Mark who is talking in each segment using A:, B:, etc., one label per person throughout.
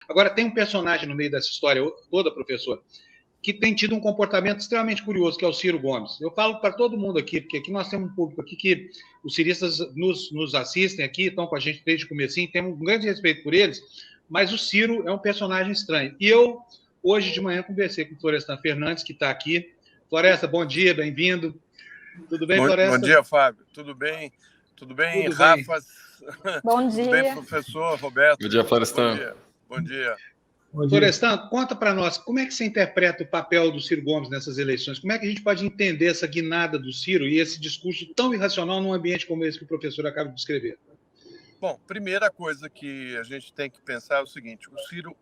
A: Agora, tem um personagem no meio dessa história toda, professor, que tem tido um comportamento extremamente curioso, que é o Ciro Gomes. Eu falo para todo mundo aqui, porque aqui nós temos um público aqui que os ciristas nos assistem aqui, estão com a gente desde o comecinho, temos um grande respeito por eles, mas o Ciro é um personagem estranho. E eu, hoje de manhã, conversei com o Florestan Fernandes, que está aqui. Floresta, bom dia, bem-vindo. Tudo bem, Floresta?
B: Bom dia, Fábio. Tudo bem? Tudo bem,
A: Tudo
B: Rafa?
A: Bem.
C: Bom dia.
B: Tudo bem, professor Roberto?
D: Bom dia, Florestan.
B: Bom dia.
A: Florestan, conta para nós, como é que você interpreta o papel do Ciro Gomes nessas eleições? Como é que a gente pode entender essa guinada do Ciro e esse discurso tão irracional num ambiente como esse que o professor acaba de descrever?
B: Bom, primeira coisa que a gente tem que pensar é o seguinte, o Ciro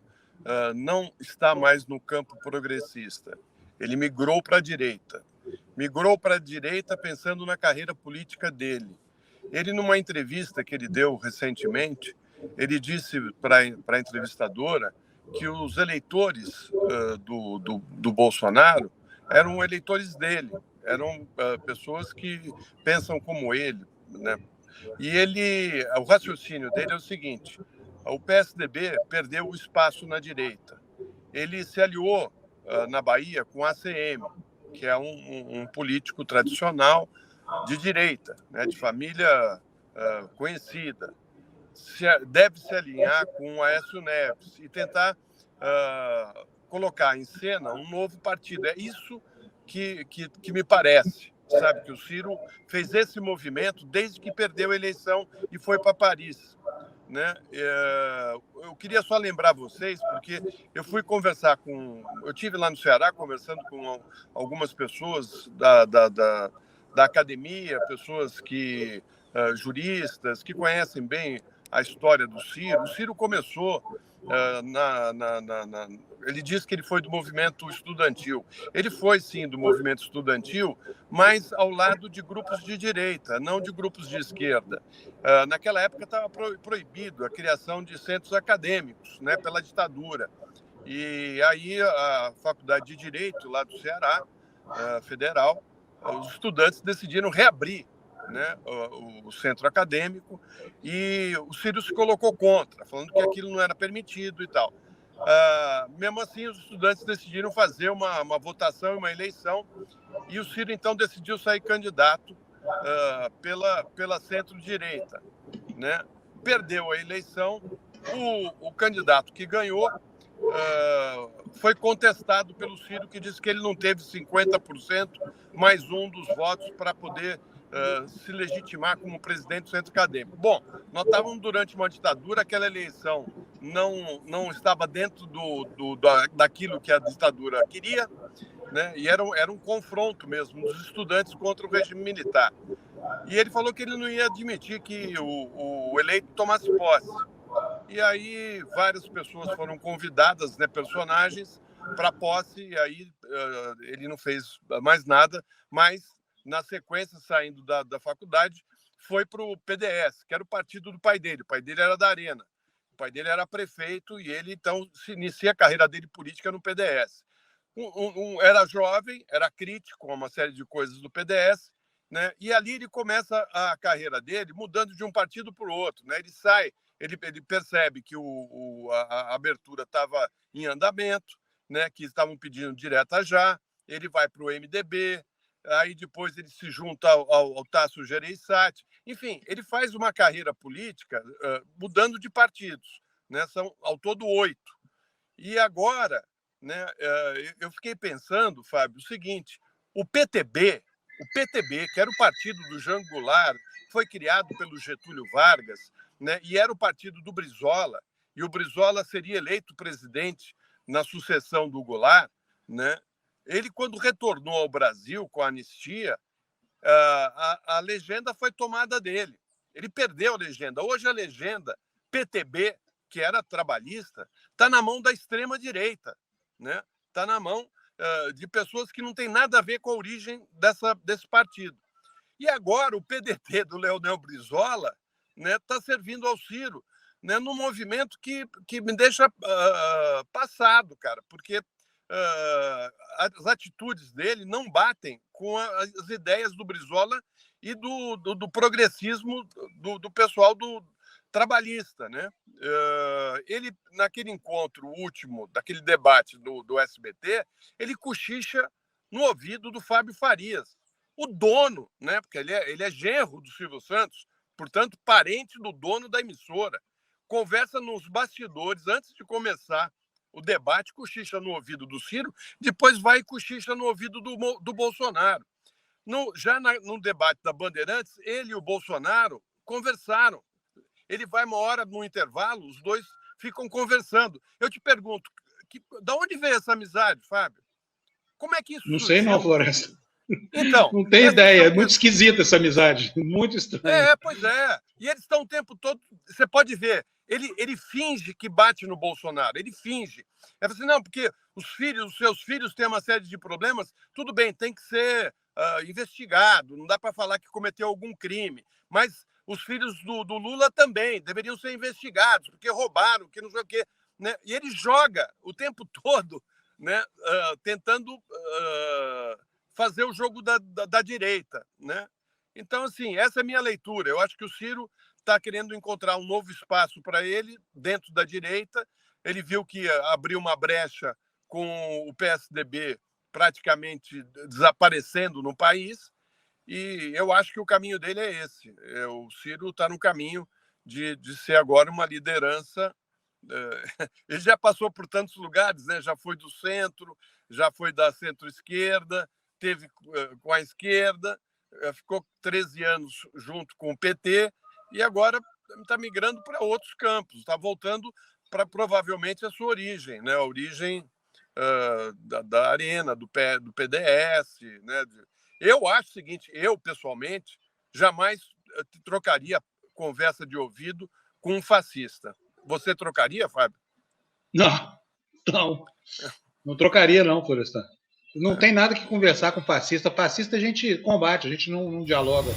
B: não está mais no campo progressista, ele migrou para a direita. Migrou para a direita pensando na carreira política dele. Ele, numa entrevista que ele deu recentemente, ele disse para a entrevistadora que os eleitores do Bolsonaro eram eleitores dele, eram pessoas que pensam como ele, né? E o raciocínio dele é o seguinte, o PSDB perdeu o espaço na direita. Ele se aliou na Bahia com a ACM, que é um político tradicional de direita, né, de família conhecida. Deve se alinhar com o Aécio Neves e tentar colocar em cena um novo partido. É isso que me parece, sabe? Que o Ciro fez esse movimento desde que perdeu a eleição e foi para Paris. Né? Eu queria só lembrar vocês, porque eu fui conversar eu estive lá no Ceará conversando com algumas pessoas da academia, pessoas juristas que conhecem bem a história do Ciro. O Ciro começou ele disse que ele foi do movimento estudantil. Ele foi, sim, do movimento estudantil, mas ao lado de grupos de direita, não de grupos de esquerda. Naquela época estava proibido a criação de centros acadêmicos, né, pela ditadura. E aí a Faculdade de Direito, lá do Ceará, Federal, os estudantes decidiram reabrir, né, o centro acadêmico, e o Ciro se colocou contra, falando que aquilo não era permitido e tal. Mesmo assim, os estudantes decidiram fazer uma votação e uma eleição, e o Ciro, então, decidiu sair candidato pela centro-direita, né? Perdeu a eleição, o candidato que ganhou foi contestado pelo Ciro, que disse que ele não teve 50% mais um dos votos para poder se legitimar como presidente do centro acadêmico. Bom, nós estávamos durante uma ditadura, aquela eleição não estava dentro daquilo que a ditadura queria, né? E era um confronto mesmo dos estudantes contra o regime militar. E ele falou que ele não ia admitir que o eleito tomasse posse. E aí várias pessoas foram convidadas, né, personagens, para posse, e aí ele não fez mais nada, mas na sequência, saindo da faculdade, foi para o PDS, que era o partido do pai dele. O pai dele era da Arena. O pai dele era prefeito e ele, então, se inicia a carreira dele política no PDS. Era jovem, era crítico a uma série de coisas do PDS, né? E ali ele começa a carreira dele mudando de um partido para o outro, né? Ele sai, ele percebe que a abertura estava em andamento, né? Que estavam pedindo direta já, ele vai para o MDB, aí depois ele se junta ao Tasso Gereissati. Enfim, ele faz uma carreira política mudando de partidos, né? São ao todo 8. E agora, né, eu fiquei pensando, Fábio, o seguinte, o PTB, que era o partido do Jango Goulart, foi criado pelo Getúlio Vargas, né, e era o partido do Brizola, e o Brizola seria eleito presidente na sucessão do Goulart, né? Ele, quando retornou ao Brasil com a anistia, a legenda foi tomada dele. Ele perdeu a legenda. Hoje a legenda PTB, que era trabalhista, está na mão da extrema-direita, né? Está na mão de pessoas que não têm nada a ver com a origem desse partido. E agora o PDT do Leonel Brizola, né, está servindo ao Ciro, né, num movimento que me deixa passado, cara, porque as atitudes dele não batem com as ideias do Brizola e do progressismo do pessoal trabalhista, né? Ele, naquele encontro último, daquele debate do SBT, ele cochicha no ouvido do Fábio Farias, o dono, né? Porque ele é genro do Silvio Santos, portanto, parente do dono da emissora. Conversa nos bastidores, antes de começar o debate, cochicha no ouvido do Ciro, depois vai e cochicha no ouvido do Bolsonaro. No debate da Bandeirantes, ele e o Bolsonaro conversaram. Ele vai uma hora no intervalo, os dois ficam conversando. Eu te pergunto, da onde veio essa amizade, Fábio? Como é que isso
A: Não
B: surgiu?
A: sei não, Floresta.
B: Então,
A: não tem ideia, é muito esquisita essa amizade, muito estranha.
B: Pois é. E eles estão o tempo todo, você pode ver, ele finge que bate no Bolsonaro, ele finge. Assim, não, porque os seus filhos têm uma série de problemas, tudo bem, tem que ser investigado, não dá para falar que cometeu algum crime, mas os filhos do Lula também deveriam ser investigados, porque roubaram, que não sei o quê. Né? E ele joga o tempo todo, né, tentando fazer o jogo da direita. Né? Então, assim, essa é a minha leitura. Eu acho que o Ciro está querendo encontrar um novo espaço para ele dentro da direita. Ele viu que abriu uma brecha com o PSDB praticamente desaparecendo no país, e eu acho que o caminho dele é esse. O Ciro está no caminho de ser agora uma liderança. Ele já passou por tantos lugares, né? Já foi do centro, já foi da centro-esquerda, teve com a esquerda, ficou 13 anos junto com o PT, e agora está migrando para outros campos, está voltando para provavelmente a sua origem, né? A origem da Arena, do PDS. Né? Eu acho o seguinte, eu, pessoalmente, jamais trocaria conversa de ouvido com um fascista. Você trocaria, Fábio?
A: Não trocaria, não, Florestan. Não tem nada que conversar com fascista. Fascista a gente combate, a gente não dialoga.